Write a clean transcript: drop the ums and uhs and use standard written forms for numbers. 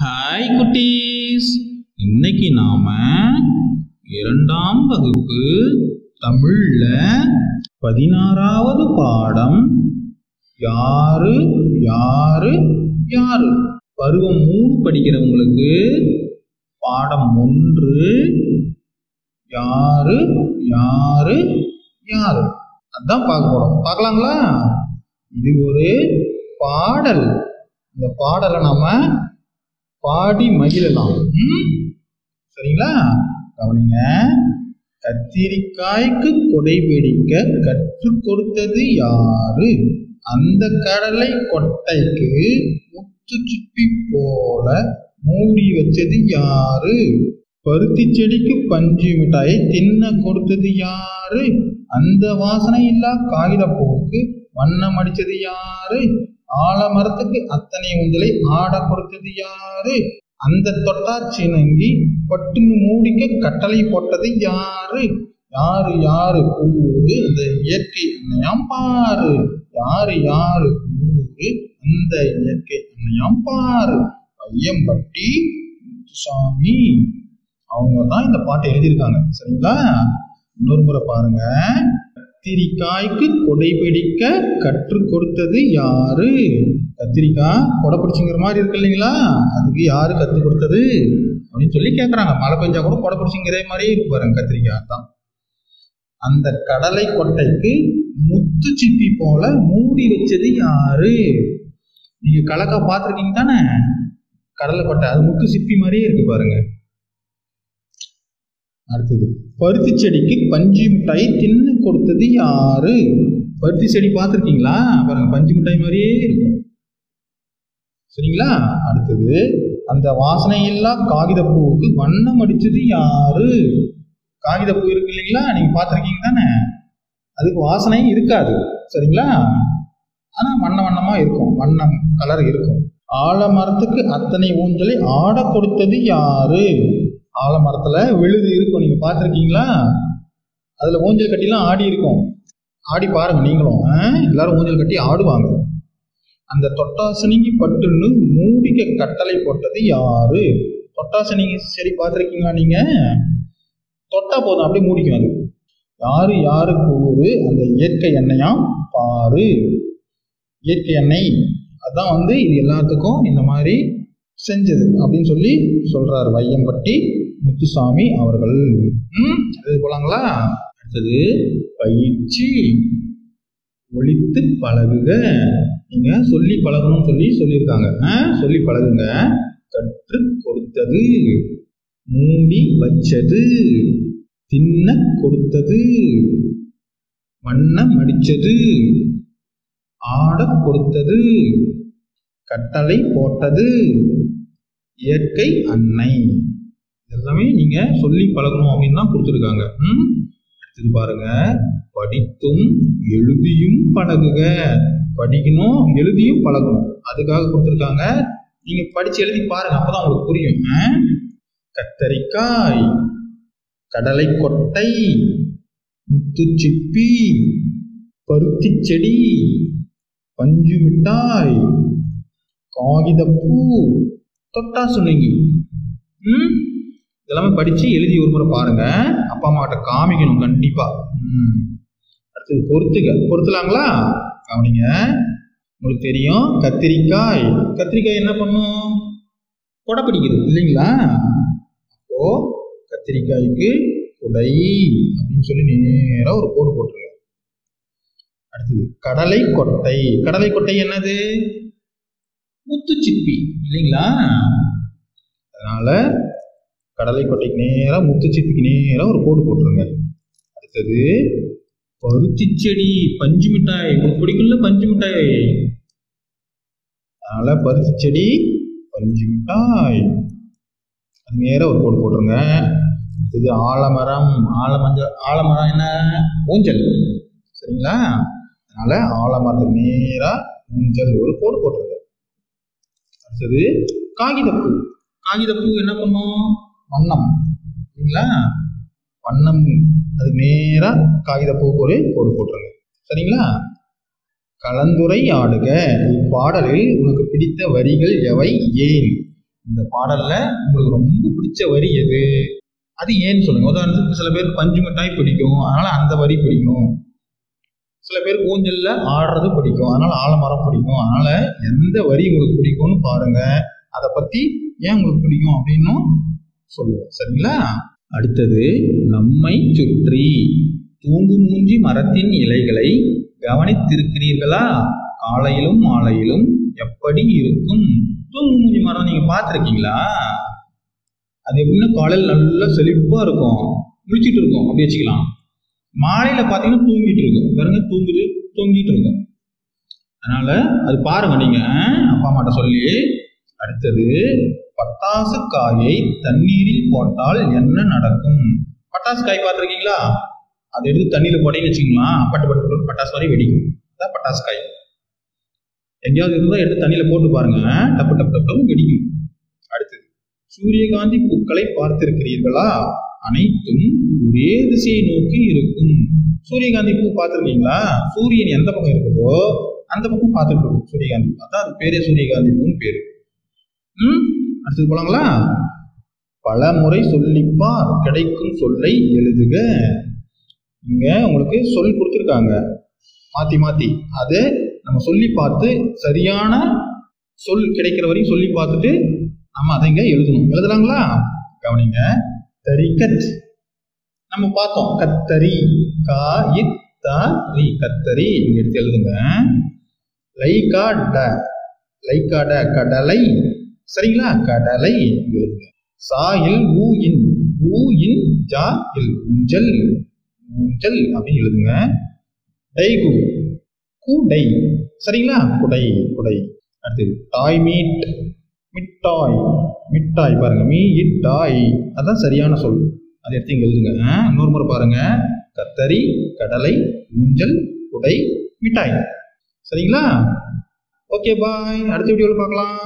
Hi குட்டீஸ், இன்னைக்கு நாம 2ஆம் வகுப்பு தமிழ்ல 16வது பாடம் யாரு யாரு யாரு பருவம் 3 படிக்கிறவங்களுக்கு பாடம் 1 யாரு யாரு யாரு அதான் பார்க்க போறோம். பார்க்கலாங்களா? இது ஒரு பாடல். இந்த பாடலை நாம பாடி மகிழலாம். சரிங்களா? கவனிங்க. கத்திரிக்காய்க்கு கொடை பிடிக்க கற்றுக் கொடுத்தது யாரு? அந்த கடலை கொட்டைக்கு முத்து சிப்பி போல மூடி வச்சது யாரு? பருத்தி செடிக்கு பஞ்சு மிட்டாயை தின்ன கொடுத்தது யாரு? அந்த வாசனை இல்லா காகித பூவுக்கு வண்ணம் அடிச்சது யாரு? ஆலமரத்துக்கு அத்தனை ஊஞ்சலை ஆட கொடுத்தது யாரு? அந்த தொட்டாச்சினங்கி பட்டுன்னு மூடிக்க கட்டளை போட்டது யாரு? யாரு யாரு கூறு அந்த இயற்கை அன்னையாம் பாரு. யாரு யாரு கூறு அந்த இயற்கை அன்னையாம் பாரு. வையம்பட்டி முத்துசாமி அவங்க தான் இந்த பாட்டை எழுதியிருக்காங்க. சரிங்களா? இன்னொரு முறை பாருங்க. கத்திரிக்காய்க்கு கொடை பிடிக்க கற்றுக் கொடுத்தது யாரு? கத்திரிக்காய் கொடை பிடிச்சிங்கிற மாதிரி இருக்கு இல்லைங்களா? அதுக்கு யாரு கற்றுக் கொடுத்தது அப்படின்னு சொல்லி கேட்கறாங்க. மழை பெஞ்சா கூட கொடை பிடிச்சிங்கிற மாதிரியே இருக்கு பாருங்க. கத்திரிக்காய் தான். அந்த கடலை கொட்டைக்கு முத்து சிப்பி போல மூடி வச்சது யாரு? நீங்க கலக்கா பார்த்துருக்கீங்க தானே? கடலை கொட்டை அது முத்து சிப்பி மாதிரியே இருக்கு பாருங்க. அடுத்தது, பருத்தி செடிக்கு பஞ்சு மிட்டாய் தின்னு கொடுத்தது யாரு? பருத்தி செடி பார்த்துருக்கீங்களா? பாருங்க, பஞ்சு மிட்டாய் மாதிரியே இருக்கும். சரிங்களா? அடுத்தது, அந்த வாசனை இல்லா காகித பூவுக்கு வண்ணம் அடிச்சது யாரு? காகித பூ இருக்கு இல்லைங்களா? நீங்க பார்த்துருக்கீங்க தானே? அதுக்கு வாசனை இருக்காது. சரிங்களா? ஆனா வண்ண வண்ணமா இருக்கும், வண்ணம் கலர் இருக்கும். ஆலமரத்துக்கு அத்தனை ஊஞ்சலை ஆட கொடுத்தது யாரு? ஆலமரத்துல விழுது இருக்கும், நீங்க பார்த்துருக்கீங்களா? அதுல ஊஞ்சல் கட்டிலாம் ஆடி இருக்கும். ஆடி பாருங்க நீங்களும். எல்லாரும் ஊஞ்சல் கட்டி ஆடுவாங்க. அந்த தொட்டாசனிங்கி பட்டுன்னு மூடிக்க கட்டளை போட்டது யாரு? தொட்டாசனிங்கி சரி பார்த்துருக்கீங்களா? நீங்க தொட்டா போதும், அப்படியே மூடிக்கும் அது. யாரு யாரு கூறு அந்த இயற்கை எண்ணெயாம் பாரு. இயற்கை எண்ணெய் அதான் இது எல்லாத்துக்கும் இந்த மாதிரி செஞ்சது அப்படின்னு சொல்லி சொல்றாரு வையம்பட்டி முத்துசாமி அவர்கள். அது போலாங்களா? அடுத்தது, பயிற்சி. ஒழித்து பழகுக. நீங்க சொல்லி பழகணும்னு சொல்லியிருக்காங்க. சொல்லி பழகுங்க. கற்றுக் கொடுத்தது, மூடி வச்சது, தின்ன கொடுத்தது, வண்ணம் அடிச்சது, ஆட கொடுத்தது, கட்டளை போட்டது, இயற்கை அன்னை. இதெல்லாமே நீங்க சொல்லி பழகணும் அப்படின்னு தான் கொடுத்துருக்காங்க. அடுத்தது பாருங்க, படித்தும் எழுதியும் பழகுக. படிக்கணும், எழுதியும் பழகணும், அதுக்காக கொடுத்துருக்காங்க. நீங்க படிச்சு எழுதி பாருங்க, அப்பதான் உங்களுக்கு புரியும். கத்தரிக்காய், கடலை கொட்டை, முத்துச்சிப்பி, பருத்தி செடி, பஞ்சு மிட்டாய், காகிதப்பூ, தொட்டாசுனங்கி. இதெல்லாமே படிச்சு எழுதி ஒரு முறை பாருங்க. அப்பா அம்மா கிட்ட காமிக்கணும் கண்டிப்பா. அடுத்தது, பொறுத்துக. பொறுத்தலாங்களா? கவனிங்க. உங்களுக்கு தெரியும் கத்திரிக்காய். கத்திரிக்காய் என்ன பண்ணும்? கொடை பிடிக்குது இல்லைங்களா? அப்போ கத்திரிக்காய்க்கு கொடை அப்படின்னு சொல்லி நேரா ஒரு கோடு போட்டுருங்க. அடுத்தது, கடலை கொட்டை. கடலை கொட்டை என்னது? முத்துச்சிப்பி இல்லைங்களா? அதனால கடலை கொட்டைக்கு நேரா முத்துச்சிப்பிக்கு நேரா ஒரு கோடு போட்டுருங்க. அடுத்தது, பருத்தி செடி, பஞ்சு மிட்டாய். உங்களுக்கு பிடிக்கும்ல பஞ்சு மிட்டாய்? அதனால பருத்தி செடி, பஞ்சு மிட்டாய், அது நேரா ஒரு கோடு போட்டுருங்க. அடுத்தது, ஆலமரம். ஆலமரம் என்ன? ஊஞ்சல். சரிங்களா? அதனால ஆலமரத்துக்கு நேரா ஊஞ்சல் ஒரு கோடு போட்டுருங்க. அடுத்தது, காகிதப்பூ. காகிதப்பூ என்ன பண்ணும்? வண்ணம் இல்லைங்களா? வண்ணம், அதுக்கு நேரா காகிதப்பூக்கு ஒரு கோடு போட்டுருங்க. சரிங்களா? கலந்துரை ஆடுக. இப்பாடலில் உனக்கு பிடித்த வரிகள் எவை, ஏன்? இந்த பாடல்ல உங்களுக்கு ரொம்ப பிடிச்ச வரி எது, அது ஏன்னு சொல்லுங்க. உதாரணத்துக்கு சில பேருக்கு பஞ்சு மிட்டாய் பிடிக்கும், அதனால அந்த வரி பிடிக்கும். சில பேருக்கு ஊஞ்சல்ல ஆடுறது பிடிக்கும், அதனால ஆலமரம் பிடிக்கும். அதனால எந்த வரி உங்களுக்கு பிடிக்கும்னு பாருங்க. அதை பத்தி ஏன் உங்களுக்கு பிடிக்கும் அப்படின்னும் சொல்லுவோம். சரிங்களா? அடுத்தது, நம்மை சுற்றி தூங்கு மூஞ்சி மரத்தின் இலைகளை கவனித்திருக்கிறீர்களா? காலையிலும் மாலையிலும் எப்படி இருக்கும்? தூங்கு மூஞ்சி மரம் நீங்க பார்த்துருக்கீங்களா? அது எப்படின்னா காலையில் நல்லா செழிப்பா இருக்கும், முடிச்சிட்டு இருக்கும், அப்படி வச்சுக்கலாம். மாலையில பாத்தீங்கன்னா தூங்கிட்டு இருக்கும், பாருங்க தூங்கிட்டு இருக்கும். அதனால அது பாருங்க நீங்க அப்பா அம்மாட்ட சொல்லி. அடுத்தது, பட்டாசு காயை தண்ணீரில் போட்டால் என்ன நடக்கும்? பட்டாசு காய் பார்த்துருக்கீங்களா? அதை எடுத்து தண்ணியில போட்டீங்கன்னு வச்சுக்கீங்களா, பட்டு பட்டு பட்டு பட்டாசு வரை வெடிக்கும். அதான் பட்டாசு காய். எங்கேயாவது இருந்தால் எடுத்து தண்ணியில போட்டு பாருங்க, டப்பு டப்பு டப்பு வெடிக்கும். அடுத்தது, சூரியகாந்தி பூக்களை பார்த்திருக்கிறீர்களா? அனைத்தும் ஒரே திசையை நோக்கி இருக்கும். சூரியகாந்தி பூ பார்த்துருக்கீங்களா? சூரியன் எந்த பக்கம் இருக்குதோ அந்த பக்கம் பார்த்துட்டு இருக்கும் சூரியகாந்தி. அதான் அது பேரே சூரியகாந்தி பூன்னு பேரு. அடுத்தது போலாங்களா? பல முறை சொல்லிப்பார், கிடைக்கும் சொல்லை எழுதுக. இங்க உங்களுக்கு சொல் கொடுத்துருக்காங்க மாத்தி மாத்தி, அதை நம்ம சொல்லி பார்த்து சரியான சொல் கிடைக்கிற வரையும் சொல்லி பார்த்துட்டு நம்ம அதை இங்க எழுதணும். எழுதலாங்களா? கவனிங்க. தரிக்கத் நம்ம பார்த்தோம், கத்தரி, கா இத் தா ரி, கத்தரி. இங்க எடுத்து எழுதுங்க. லைகாட கடலை. சரிங்களா? கடலை எழுதுங்க. சாயில் ஊ இன் ஜா இல், ஊஞ்சல் அப்படின்னு எழுதுங்க. டைகு குடை. சரிங்களா? குடை. அடுத்தது, டாய் மீட், மிட்டாய் பாருங்க, மீ இட்டாய், அதான் சரியான சொல். அதை எடுத்து இங்க எழுதுங்க. இன்னொரு முறை பாருங்க. கத்தரி, கடலை, ஊஞ்சல், குடை, மிட்டாய். சரிங்களா? ஓகே, பாய். அடுத்த வீடியோவில் பார்க்கலாம்.